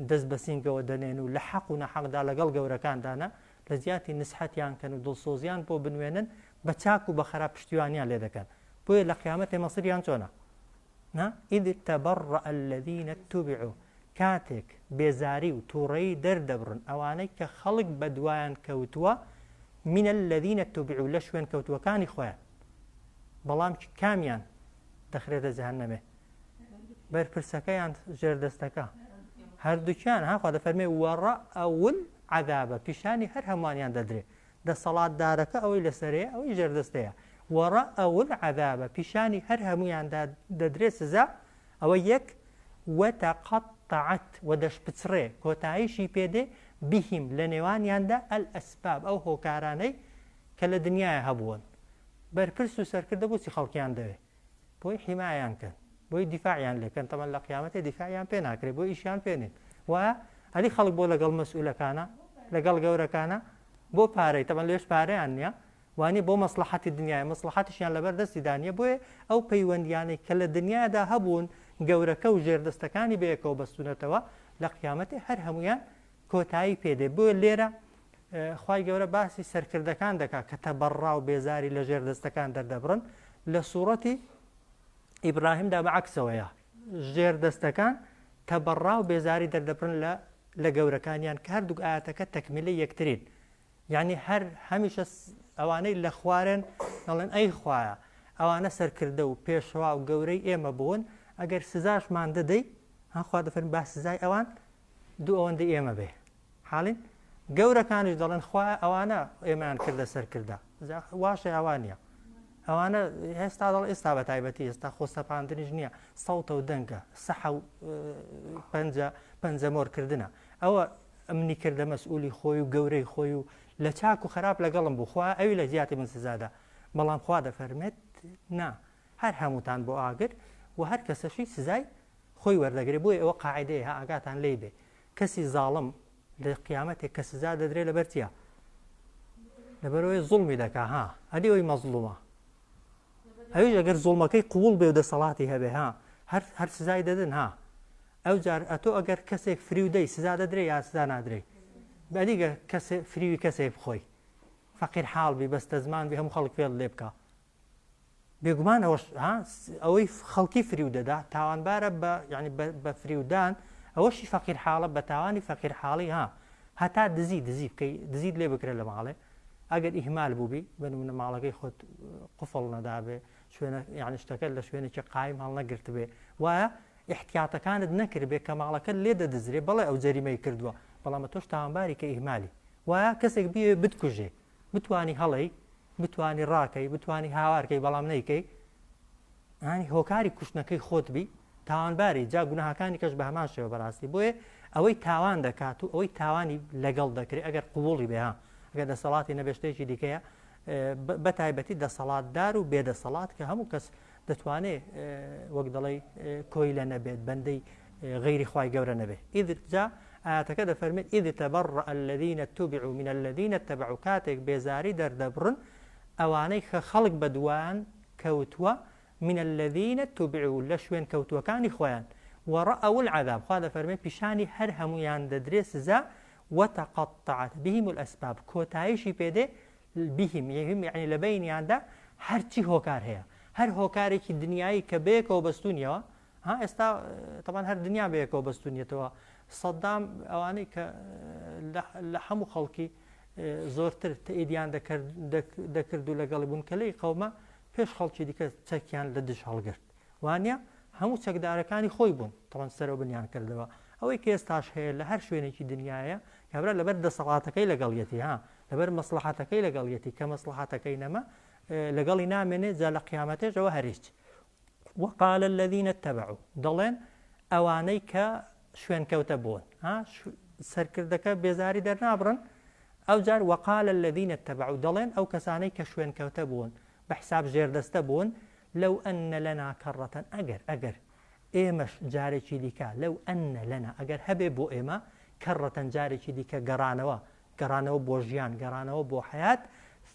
[SPEAKER 1] دەست بە سینگەوە دەنێن و لە حەق و نەحەقدا لەگەڵ گەورەکاندانە لە زیاتی نسحەتیان کەن و دڵسۆزیان بۆ بنوێنن بە چاک و بە خراپ پشتیوانیان لێ دەکەن بۆیە لە قیامەتێ مەسریان چۆنە إذ تبرأ الذين اتبعوا کاتێک بێزاری و تووڕەیی دەردەبڕن ئەوانەی کە خەڵک بە دوایان کەوتووە من الذين اتبعوا لە شوێن کەوتووەکانی خۆیان بەڵام کامیان دەخرێتە جەهەنەمێ بەرپرسەکەیان ژێردەستەکە هەردووکیان هاخوا دەفەرمێ وەڕەئەول عەذابە پیشانی هەر هەمووانیان دەدرێت دەسەڵاتدارەکە ئەوەی لەسەرەیە ئەوەی ژێردەستەیە وەڕەئەول عەذابە پیشانی هەر هەموویان دەدرێت سزا ئەوە یەک وتەقەطعت و دەشپچڕێ کۆتاییشی پێدێ بهم لە نێوانیاندا ئەلئەسباب ئەو هۆکارانەی کە لە دنیاە هەبوون بەرپرس و سەرکردە بۆچی خەڵکیان دەوێت بۆی حیمایان کەن بۆی دیفاعیان لێکەن تەمەن لە قیامەتێ دیفاعیان پێ ناکرێت بۆ ئیشیان پێنێت وایە ئەلی خەڵک بۆ لەگەڵ مەسئولەکانە لەگەڵ گەورەکانە بۆ پارەی تەمەن لێش پارەیان نییە وانی بۆ مەسلحەتی دنیای مەسلحەتیشیان لەبەر دەستی دانیە بۆیە ئەو پەیوەندیانەی کە لە دنیادا هەبوون گەورەکە و ژێردەستەکانی بەیەکەوە بەستونەتەوە لە قیامەتێ هەر هەمویان کۆتایی پێدێ بۆیە لێرە خوای گەورە باسی سەرکردەکان دەکات کە تەبەڕا و بێزاری لە ژێردەستەکان دەردەبڕن لە سوورەتی ئیبراهیمدا بەعەکسەوەیە ژێردەستەکان تەبەڕا و بێزاری دەردەبڕن لە گەورەکانیان کە هەردووک ئاەتەکە تەکمیلەی یەکترین یعنی هەر هەمیشە ئەوانەی لە خوارن دەڵێن ئەی خوایە ئەوانە سەرکردە و پێشوا و گەورەی ئێمە بوون ئەگەر سزاشمان دەدەی هەخوا دەفەرن با سزای ئەوان دوو ئەوەندەی ئێمە بێ حاڵین گەورەکانیش دەڵێن خوایە ئەوانە ئێمەیان کردە سەرکردە واشە ئەوانە ئەوانە هێستا دەڵ ئێستا بە تایبەتی ئێستا خۆسەپاندنیش نییە سەوتە و دەنگە سەح و پەنجەمۆرکردنە ئەوە ئەمنی کردە مەسئولی خۆی و گەورەی خۆی و لە چاک و خراپ لەگەڵم بوو خوا ئەوی لە زیاتی من سزادا بەڵام خوا دەفەرمێت نا هەر هەمووتان بۆ ئاگر و هەر کەسەشی سزای خۆی وەردەگرێت بۆی ئەوە قاعیدەیە ها ئاگاتان لێ بێ کەسی زاڵم لە قیامەتێک کە سزا دەدرێت لەبەر چییە لەبەرەوەی زوڵمی دەکا ها هەدی ئەوی مەزلومە ئەویش ئەگەر زوڵمەکەی قوڵ بێ و دەسەڵاتی هەبێ ها هەر سزای دەدن ها ئەو جار ئەتۆ ئەگەر کەسێک فریودەی سزا دەدرێت یا سزا نادرێت بەدیگە فریوی کەسێک بخۆی فەقیر حاڵبی بەستە زمان بی هەموو خەڵک پێڵ لێ بکە بێگومان ئەوەی خەڵکی فریو دەدا تاوانبارە ینی بە فریودان ئەوەشی فەقیر حاڵە بە تاوانی فەقیر حاڵی هەتا دزی بکەی دزیت لێ بکرێت لە ماڵێ ئەگەر ئیهمال بووبی بنمونە ماڵەکەی خۆت قوفڵ نەدابێ شوێنە یعنی شتەکەت لە شوێنێکی قایم هەڵ نەگرت بێ وایە احتیاتەکانت نەکرد بێ کە ماڵەکەت لێ دەدزرێ بەڵێ ئەو جەریمەی کردووە بەڵام تۆش تاوانباری کە ئیهمالی وایە کەسێک بێ بتکوژێ بتوانی هەڵەی بتوانی ڕاکەی بتوانی هاوارکەی بەڵام نەیکەی ئەنی هۆکاری کوشتنەکەی خۆت بی تاوانباری جا گوناهەکانی کەش بە هەمان شێوە بەڕاستی بۆیە ئەوەی تاوان دەکات و ئەوەی تاوانی لەگەڵ دەکرێت ئەگەر قوڵی بێ ئەگەر دەسەڵاتی نەبێشتێکی دیکەیە بە تایبەتی دەسەڵاتدار و بێدەسەڵات کە هەموو کەس دەتوانێت وەک دەڵێ کۆی لە نەبێت بەندەی غیری خوای گەورە نەبێت ئیدر جا ئاەتەکە دەفەرمێت ئیذ تەبەڕە الذین اتبعوا من الذین اتبعوا کاتێک بێزاری دەردەبڕن ئەوانەی کە خەڵک بەدوان کەوتووە من الذين اتبعوا لە شوێن کەوتووەکانی خۆیان وەڕەئوا العذاب خوا دەفەرمێت پیشانی هەر هەمویان دەدرێت سزا وتقطعت بهم الأسباب کۆتاییشی پێدێ بهم یعنی لە بینیاندا هەرچی هۆکار هەیە هەر هۆکارێکی دنیایی کە بەیەکەوە بەستونیەوە ئێستا طبعا هەر دنیا بەیەکەوە بەستونیێتەوە سەدام ئەوانەی کە لە هەموو خەڵکی زۆرتر تئیدیان دەکرد و لەگەڵی بوون کە لەی قەومە پێش خەڵکی دیکە چەکیان لە دژ هەڵگرت وانە هەموو چەکدارەکانی خۆی بوون تەوان سەرەوە بنیان کردەوە ئەوەی کە ئێستاش هەیە لە هەر شوێنێکی دنیاە کابرا لەبەر دەسەڵاتەکەی لەگەڵیەتی لەبەر مەسلحەتەکەی لەگەڵیەتی کە مەسلحەتەکەی نەما لەگەڵی نامێنێت جا لە قیامەتێش ئەوە هەریچ وقال الذين اتبعوا دەڵێن ئەوانەی کە شوێن کەوتە بوون سەرکردەکە بێزاری دەرنابڕن ئەو جار وقال الذين اتبعوا دەڵێن ئەو کەسانەی کە شوێن کەوتە بوون بەحساب ژێردەستە بوون لەو ئەنە لەنا کەڕەتەن ئەگەر ئێمەش جارێکی دیکە لەو ئەنە لەنا ئەگەر هەبێ بۆ ئێمە کەڕەتەن جارێکی دیکە گەڕانەوە بۆ ژیان گەڕانەوە بۆ حیات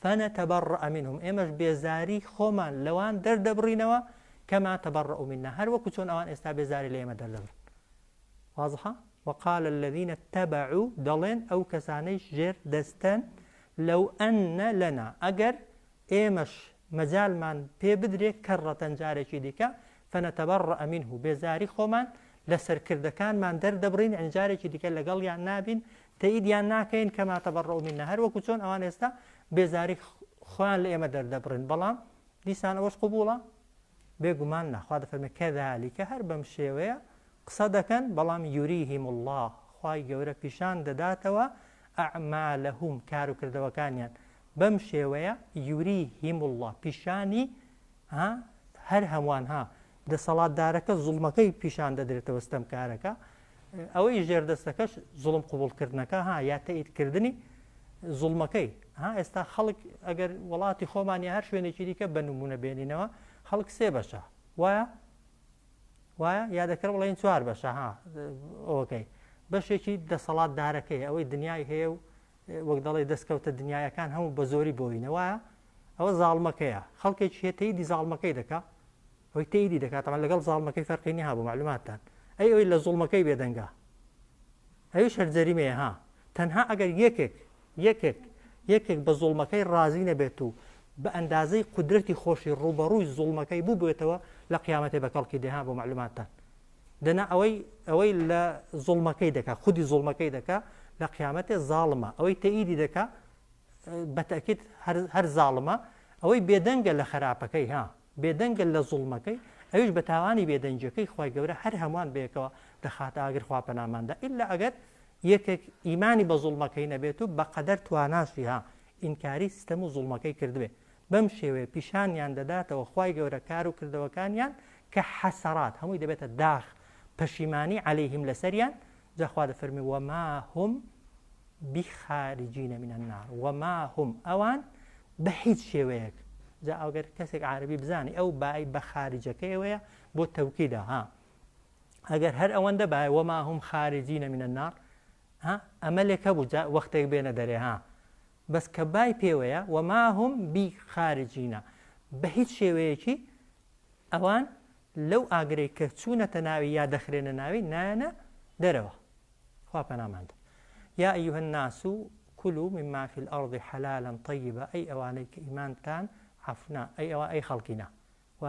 [SPEAKER 1] فنتبرأ منهم ئێمەش بێزاری خۆمان لەوان دەردەبڕینەوە كما تبرأوا منا هەر وەکو چۆن ئەوان ئێستا بێزاری لە ئێمە دەردەبڕن واضحە وقال الذين اتبعوا دەڵێن ئەو کەسانەی ژێر دەستەن لەو ئەنە لەنا ئەگەر ئێمەش مەجالمان پێ بدرێ کەڕەتەن جارێکی دیکە فنتبرأ منه بێزاری خۆمان لە سەرکردەکانمان دەردەبڕین ئەنجارێکی دیکە لەگەڵیان نابین تەئیدیان ناکەین کەما تبرأوا منا هەر وەکو چۆن ئەوان ئێستا بێزاری خۆیان لە ئێمە دەردەبڕن بەڵام دیسان ئەوەش قبوڵە بێگومان نەخوا دەفەرمێت کەذالکە هەر بەم شێوەیە قسە دەکەن بەڵام یوریهم الله خوای گەورە پیشان دەداتەوە ئەعمالەهم کار و کردەوەکانیان بەم شێوەیە یوریهم الله پیشانی هەر هەمووان دەسەڵاتدارەکە زوڵمەکەی پیشان دەدرێتەوە ستەم کارەکە ئەوەی ژێردەستەکەش زوڵم قبولکردنەکە یا تەئیدکردنی زوڵمەکەی ئێستا خەڵک ئەگەر وڵاتی خۆمانی هەر شوێنێکی دیکە بە نمونە بێنینەوە خەڵک سێ بەشە وایە یا دەکرد بڵێن چوار بەشە ئۆکەی بەشێکی دەسەڵاتدارەکەی ئەوەی دنیای هەیە و وەک دەڵێ دەستکەوتە دنیایەکان هەموو بە زۆری بۆینە وایە ئەوە زاڵمەکەیە خەڵکێکی هەیە تەئیدی زاڵمەکەی دەکات ئەوەی تەئیدی دەکات تەمان لەگەڵ زاڵمەکەی فەرقی نییە بۆ معلوماتتان ئەوەی لە زوڵمەکەی بێدەنگا ئەویش هەر جەریمەیە تەنها ئەگەر یەکێک بە زوڵمەکەی ڕازی نەبێت و بە ئەندازەی قودرەتی خۆشی ڕوبەڕووی زوڵمەکەی بوو بێتەوە لە قیامەتێ بە کەڵکی دێها بۆ معلوماتتان دەنا ئەوەی لە زوڵمەکەی دەکا خودی زوڵمەکەی دەکا لە قیامەتێ زاڵمە ئەوەی تەئیدی دەکا بەتەکید هەر زاڵمە ئەوەی بێدەنگە لە خراپەکەی بێدەنگە لە زوڵمەکەی ئەویش بە تاوانی بێدەنجەکەی خوای گەورە هەر هەمووان بەیەکەوە دەخاتە ئاگر خوا پەناماندا ئیلا ئەگەر یەکێک ئیمانی بە زوڵمەکەی نەبێت و بەقەدەر تواناشی ئینکاری سیستەم و زوڵمەکەی کردوێ بەم شێوەیە پیشانیان دەداتەوە خوای گەورە کار و کردەوەکانیان کە حەسەرات هەمووی دەبێتە داخ پەشیمانی عەلەیهم لەسەریان جاخوا دەفەرمێ وما هم بخارجین من النار وما هم ئەوان بە هیچ شێوەیەک جا ئەگەر کەسێک عەرەبی بزانی ئەو بای بە خارجەکەیەوەیە بۆ تەوکیدە ئەگەر هەر ئەوەندە بای وما هم خارجین من النار ئەمە لێکە بوو وەختێک بێنە دەرێ بەس کە بای پێوەیە وما هم بخارجینە بە هیچ شێوەیەکی ئەوان لەو ئاگرەی کە چوونەتە ناوی یا دەخرێنە ناوی نایەنە دەرەوە خوا پەناماندا یا ئەیها الناس كلوا مما في الأرض حلالا طيبا ئەی ئەوانەی کە ئیمانتان عەفنا ئەی خەڵکینە و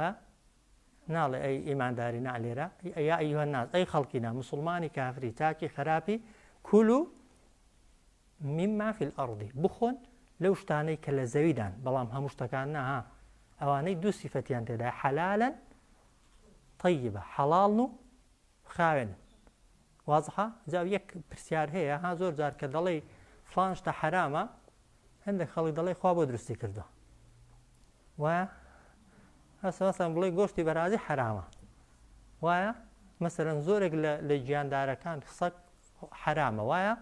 [SPEAKER 1] ناڵێ ئەی ئیمانداری نالێرە یا ئەیها الناس ئەی خەڵکینا مسلمانی کافری چاکی خراپی کولو مما في الأرض بخۆن لەو شتانەی کە لە زەویدان بەڵام هەموو شتەکان نەها ئەوانەی دوو سیفەتیان تێدا حەلالەن طیبە حەڵاڵن و خاوێنن وازحە جا یەک پرسیار هەیە ها زۆر جار کە دەڵێ فڵان شتە حرامە هەندێک خەڵک دەڵێ خوا بۆ دروستی کردووە وایە هەستا مەسەڵەن بڵێ گۆشتی بەرازی حرامە وایە مەسەڵەن زۆرێک لە گیاندارەکان سەگ حرامە وایە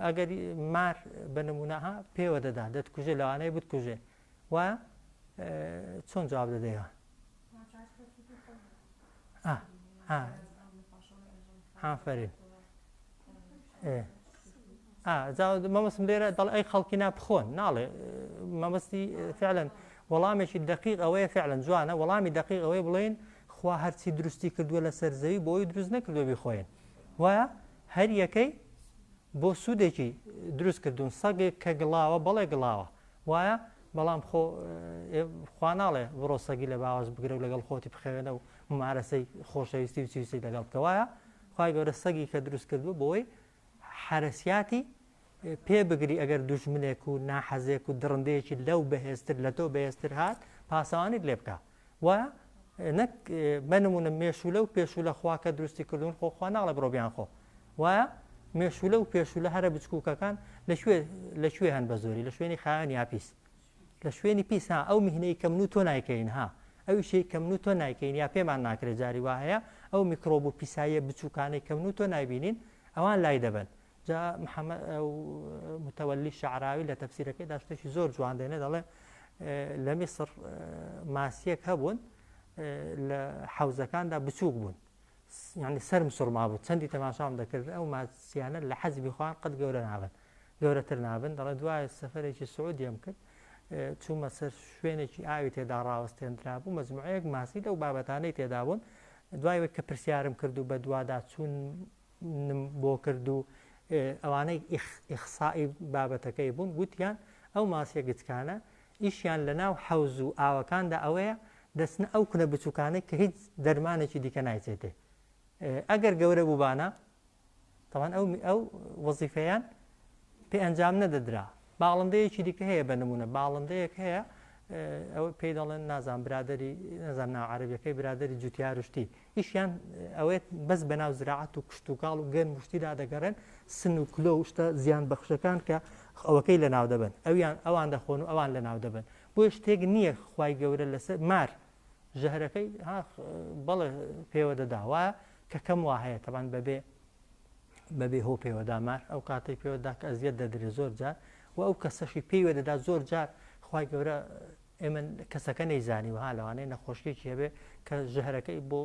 [SPEAKER 1] ئەگەر مار بە نمونەها پێوە دەدا دەتکوژێ لەوانەیە بتکوژێ وایە چۆن جواب دەدەیەوە ئافرین مەمەستم لێرە دەڵ ئەی خەڵکینا بخۆن ناڵێ مەمەستی فعلەن وەڵامێکی دقیق ئەوەیە فعلەن جوانە وەڵامی دقیق ئەوەی بڵێن خوا هەرچی دروستی کردووە لە سەر زەوی بۆی دروست نەکردووە بیخۆین وایە هەر یەکەی بۆ سوودێکی دروست کردوون سەگێک کە گڵاوە بەڵێ گڵاوە وایە بەڵام خوا ناڵێ بڕۆ سەگی لە باوەش بگرە و لەگەڵ خۆتی بخەوێنە و ممارەسەی خۆشەویستی و چویستی لەگەڵ بکەوایە خوای گەورە سەگی کە دروست کردووە بۆی حرەسیاتی پێ بگری ئەگەر دوژمنێک و ناحەزێک و دڕندەیەکی لەو بەهێزتر لە تۆ بەهێزتر هات پاسەوانیت لێ بکە وایە نەک بەنمونە مێشولە و پێشولە خوا کە دروستی کردوون خۆخوا ناڵێ بڕۆبیان خۆ وایە مێشولە و پێشولە هەرە بچکووکەکان لەکوێ هەن بە زۆری لە شوێنی خاوێن یا پیس لە شوێنی پیس ها ئەو میهنەی کە من و تۆ نایکەین ها ئەو شەی کە من و تۆ نایکەین یا پێمان ناکرێت جاری وایە ئەو میکرۆب و پیساییە بچووکانەی کە من و تۆ نایبینین ئەوان لای دەبن جا محەممەد متەوەلی شعراوی لە تەفسیرەکەیدا شتێکی زۆر جوان دێنێ دەڵێ لە میسر ماسیەک هەبوون لە حەوزەکاندا بچووک بوون یعنی سەرم سوڕما بوو چەندی تەماشام دەکرد ئەو ماسیانە لە حەزبی خوان قەت گەورە نابن گەورەتر نابن دەڵێ دوایە سەفەرێکی سعودیم کرد چوومە سەر شوێنێکی ئاوی تێدا ڕاوەستێنرا بوو مەجموعەیەک ماسی لەو بابەتانەی تێدا بوون دوای کە پرسیارم کرد و بە دوادا چوون بۆ کرد و ئەوانەی ئیخسائی بابەتەکەی بوون گوتیان ئەو ماسیە گچکانە ئیشیان لە ناو حەوز و ئاوەکاندا ئەوەیە دەستنە ئەو کونە بچووکانەی کە هیچ دەرمانێکی دیکە نایچێتێ ئەگەر گەورە بووبانە تەوان ئەو وەزیفەیان پێ ئەنجام نەدەدرا باڵندەیەکی دیکە هەیە بە نمونە باڵندەیەک هەیە ئەو پێی دەڵێن نازان برادری نەزان ناو عەرەبیەکەی برادری جوتیارشتی ئیشیان ئەوێت بەس بە ناو زراعەت و کشت و کاڵ و گەرم وشتیدا دەگەڕێن سن و کلۆ و شتە زیان بەخشەکان کە ئەوەکەی لە ناو دەبن ئەوان دەخۆن و ئەوان لە ناو دەبن بۆ شتێک نییە خوای گەورە لەسەر مار ژەهرەکەی بەڵێ پێوە دەدا وایە کە کەم وا هەیە تەبان بەبێ هۆ پێوەدا مار ئەو کاتەی پێوەدا کە ئەزیەت دەدرێت زۆر جار و ئەو کەسەشی پێوە دەدا زۆر جار خوای گەورە ئێمە کەسەکە نەیزانی وها لەوانەیە نەخۆشیێکی هەبێ کە ژەهرەکەی بۆ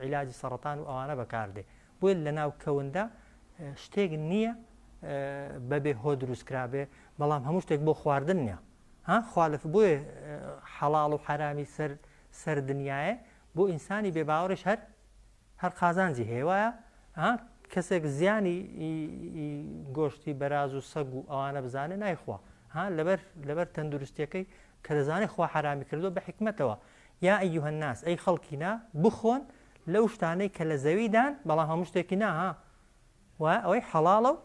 [SPEAKER 1] عیلاجی سەرەتان و ئەوانە بەکاردێ بۆیە لە ناو کەوندا شتێک نییە بەبێ هۆ دروستکرابێ بەڵام هەموو شتێک بۆ خواردن نییە خوالف بۆیە حەڵاڵ و حرامی سەر دنیاە بۆ ئینسانی بێباوەڕش هەر قازانجی هێوایە کەسێک زیانی گۆشتی بەراز و سەگ و ئەوانە بزانێ نایخوا لەبەر تەندروستیەکەی کە دەزانێت خوا حرامی کردو بە حکمەتەوە یا ئەیها الناس ئەی خەڵکینا بخۆن لەو شتانەی کە لە زەویدان بەڵام هەموو شتێکی نا ئەوەی حەڵاڵە و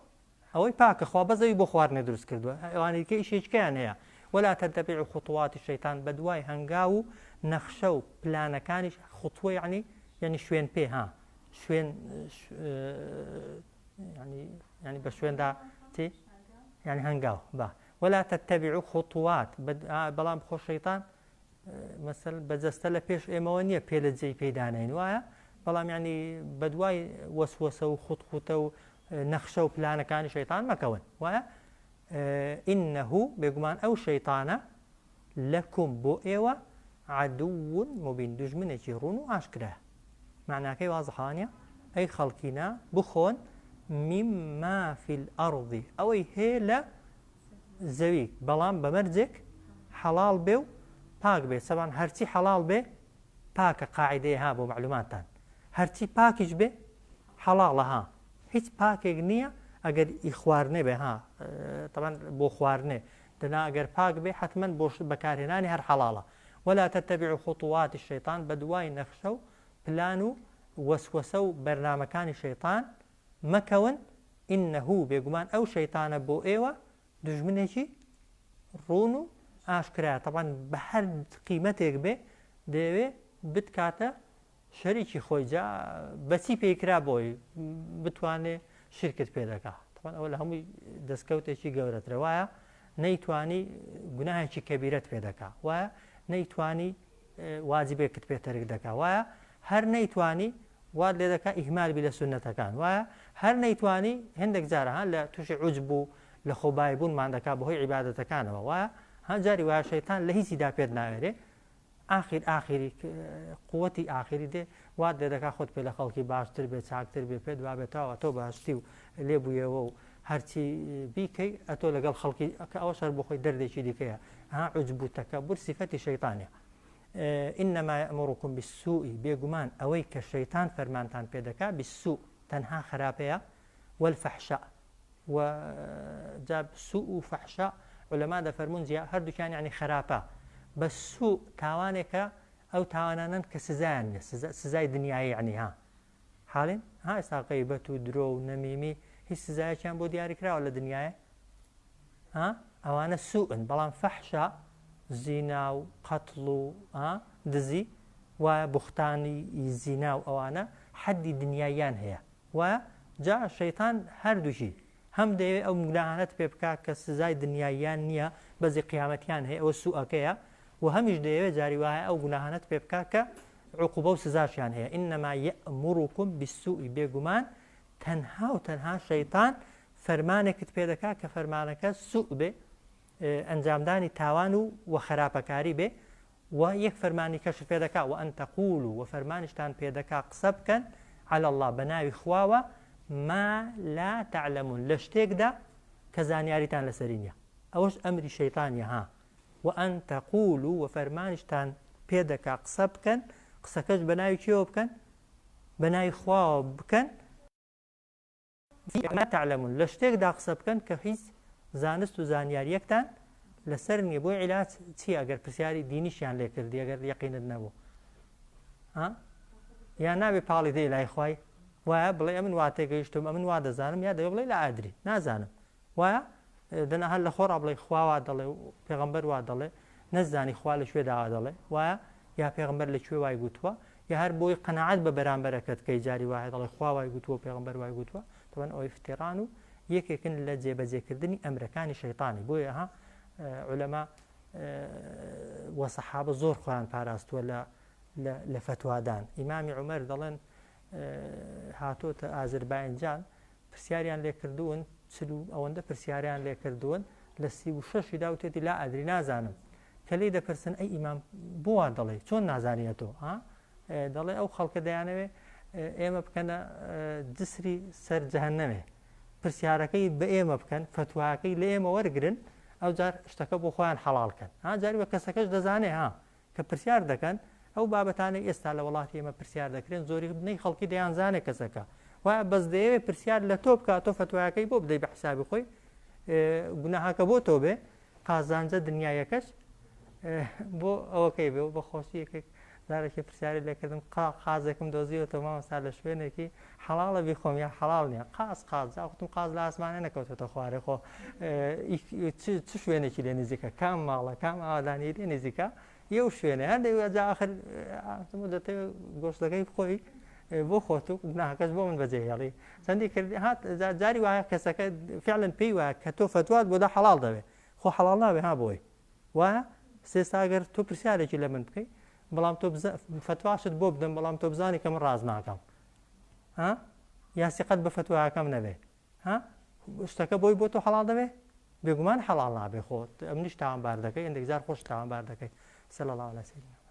[SPEAKER 1] ئەوەی پاکە خوا بەزەوی بۆ خواردنێ دروست کردووە ئەوانەی کە ئیشێکیان هەیە ولا تتبعوا خطوات الشيطان بدواي هەنگاو و نەخشە و پلانەکانیش خوتوە یعنی شوێن پێ شوێن ینی بە شوێندا تێ یعنی هەنگاو بە ولا تتبعوا خطوات بەڵام خۆ شەیطان مەسەل بەجەستە لە پێش ئێمەوە نییە پێ لە جێی پەیدانین وایە بەڵام ینی بەدوای وەسوەسە و خوتخوتە و نەخشە و پلانەکانی شەیطان مەکەون وایە ئینەه بێگومان ئەو شەیطانە لەکم بۆ ئێوە عەدوٌ مبین دوژمنێکی ڕوون و ئاشکرایە معناکەی وازحانیە ئەی خەڵکینا بخۆن مما فی الأرض ئەوەی هەیە لە زەوی بەڵام بەمەرجێک حەڵاڵ بێ و پاک بێ سەبان هەرچی حەڵاڵ بێ پاکە قاعیدەیە بۆ معلوماتان هەرچی پاکیش بێ حەڵاڵە هیچ پاکێک نییە ئەگەر ئیخواردنێ بێ طبعا بۆ خواردنێ دەنا ئەگەر پاک بێ حتمما بۆ بەکارهێنانی هەر حەڵاڵە ولا تتبعوا خطوات الشيطان بدواي نخشو بلانو وسوسو برنامكان الشيطان مكون إنه بيقمان أو شيطان بو إيوة دجمنيكي رونو ئاشکرا طبعا بە هەر قیمەتێک بێ دەیەوێ بتکاتە شەریکی خۆی جا بەچی پێیکرا بۆی بتوانێ شرکت پێ دەکات طبعا ئەوە لە هەمووی دەستکەوتێکی گەورەترە وایە نەیتوانی گوناهێکی کەبیرەت پێ دەکات وایە نەیتوانی واجبێکت پێ تەرک دەکات وایە هەر نەیتوانی وات لێ دەکات ئیهمال بی لە سونەتەکان وایە هەر نەیتوانی هەندێک جارە لە تووشی عوجب و لە خۆبایی بوونمان دەکات بەهۆی عیبادەتەکانەوە وایە هەجاری وایە شەیتان لە هیچیدا پێت ناوێرێ ئاخری قووەتی ئاخری دێ وات لێ دەکات خۆت پێ لە خەڵکی باشتر بێت چاکتر بێ پێت وا بێتەوە تۆ باشتی و لێبوویەوە و هەرچی بیکەی ئەتۆ لەگەڵ خەڵکی ئەوە شەر بۆ خۆی دەردێکی دیکەیە عوجب و تەکەبور سیفەتی شەیتانە إنما يأمركم بالسوء بيقمان أويك الشيطان فرمانتان بيدكا بالسوء تنها خرابية والفحشاء وجاب سوء وفحشاء علماء دا فرمون زيا هردو كان يعني خرابة بس سوء تاوانك أو تاوانانا كسزان سزاي دنياي يعني ها حالين ها استا غيبة درو نميمي هي سزاي كان بو دياري كرا ولا دنياي ها أوانا سوء بلان فحشاء زینا و قەتڵ و دزی و بوختانی زینا و ئەوانە حەدی دنیاییان هەیە و جا شەیتان هەردووشی هەم دەیەوێت ئەو گوناهانەت پێ بکات کە سزای دنیاییان نییە بەزی قیامەتیان هەیە ئەوە سوءەکەیە و هەمیش دەیەوێت جاری وایە ئەو گوناهانەت پێ بکات کە عقوبە و سزاشیان هەیە إنما يأمركم بالسوء بێگومان تەنها و تەنها شەیتان فەرمانێکت پێ دەکات کە فەرمانەکە سوء بێ ئەنجامدانی تاوان و خراپەکاری بێ و یەک فەرمانی کەش پێ دەکات و ئەن تەقولوا و فەرمانیشتان پێ دەکات قسە بکەن على الله بە ناوی خواوە ما لا تعلمون لە شتێکدا کە زانیاریتان لەسەری نییە ئەوەش ئەمری شەیتانیە ها و ئەن تەقولوا و فەرمانیشتان پێ دەکات قسە بکەن قسەکەش بە ناوی کێوە بکەن بە ناوی خواوە بکەن ما تعلمون لە شتێکدا قسە بکەن کە هیچ زانست و زانیاریەکتان لەسەر نییە بۆی عیلاج چی ئەگەر پرسیاری دینیشیان لێ کردی ئەگەر یەقینت نەبوو یان نابێ پاڵی دەی لای خوای وایە بڵێ ئەمن وا تێگەیشتم ئەمن وا دەزانم یا دەوێ بڵێ لە ئادری نازانم وایە دەنەهەر لە خۆڕا بڵێ خواوا دەڵێ و پێغەمبەر وا دەڵێ نەزانی خوا لە شوێداوا دەڵێ وایە یا پێغەمبەر لە کوێ وای گوتووە یا هەر بۆی قەنەعەت بە بەرامبەرەکەت کەی جاری وایە دەڵێ خوا وای گوتووە پێغەمبەر وای گوتووە تەوەن ئەوەی فتێڕان و یەکێکن لە جێبەجێکردنی ئەمرەکانی شەیتانی بۆیە ها علەما وە سەحابە زۆر خۆیان پاراستووە لە فتوادان ئیمامی عومەر دەڵێن هاتۆتە ئازربایجان پرسیاریان لێ کردوون ئەوەندە پرسیاریان لێ کردوون لە 36 داوتێتی لا ئەدری نازانم کە لی دەپرسن ئەی ئیمام بۆ دەڵێ چۆن نازانیەتەوە دەڵێ ئەو خەڵکە دەیانەوێ ئێمە بکەنە جسری سەر جەهەنەمێ پرسیارەکەی بە ئێمە بکەن فتواکەی لە ئێمە وەرگرن ئەو جار شتەکە بۆ خۆیان حەڵالکەن جاری بە کەسەکەش دەزانێ کە پرسیار دەکەن ئەو بابەتانەی ئێستا لە وڵاتی ئێمە پرسیار دەکرێن زۆری بنەی خەڵکی دەیانزانێ کەسەکە وایە بەس دەیەوێت پرسیار لە تۆ بکات تۆ فتوایەکەی بۆ بدەی بە حسابی خۆی گوناهاکە بۆ تۆ بێ قازانجە دنیایەکەش بۆ ئەوەکەی بێ و بە خۆشیەکێک دارێکی پرسیاری لێکردن قازێکم دۆزیوەتەوە مامۆستا لە شوێنێکی حەڵاڵە بیخۆم یا حەڵاڵ نییە قاز جاوتم قاز لە ئاسمانە نەکەوتێتە خوارێ خۆ چ شوێنێکی لێ نزیکە کام ماڵە کام ئاوادانی لێ نزیکە یەو شوێنە هەندێک جا آخر دەتەوێت گۆشتەکەی بخۆی بۆ خۆت و گوناهەکەش بۆ من بەجێهێڵی چەندی کردی هات جاری وایە کەسەکە فعلەن پێی وایە کە تۆ فتوات بۆدا حەڵاڵ دەوێت خۆ حەڵاڵ ناوێ بۆی وایە سێستا ئەگەر تۆ پرسیارێکی لە من بکەی بەڵام تۆ فتواشت بۆ بدەم بەڵام تۆ بزانی کە من ڕاز ناکەم یا سیقەت بە فتواکەم نەبێ شتەکە بۆی بۆ تۆ حەڵاڵ دەبێ بێگومان حەڵاڵ نابێ خۆت ئەمنیش تاوانبار دەکەی هەندێک جار خۆش تاوانبار دەکەی سەڵ الله عەلە سەیدنا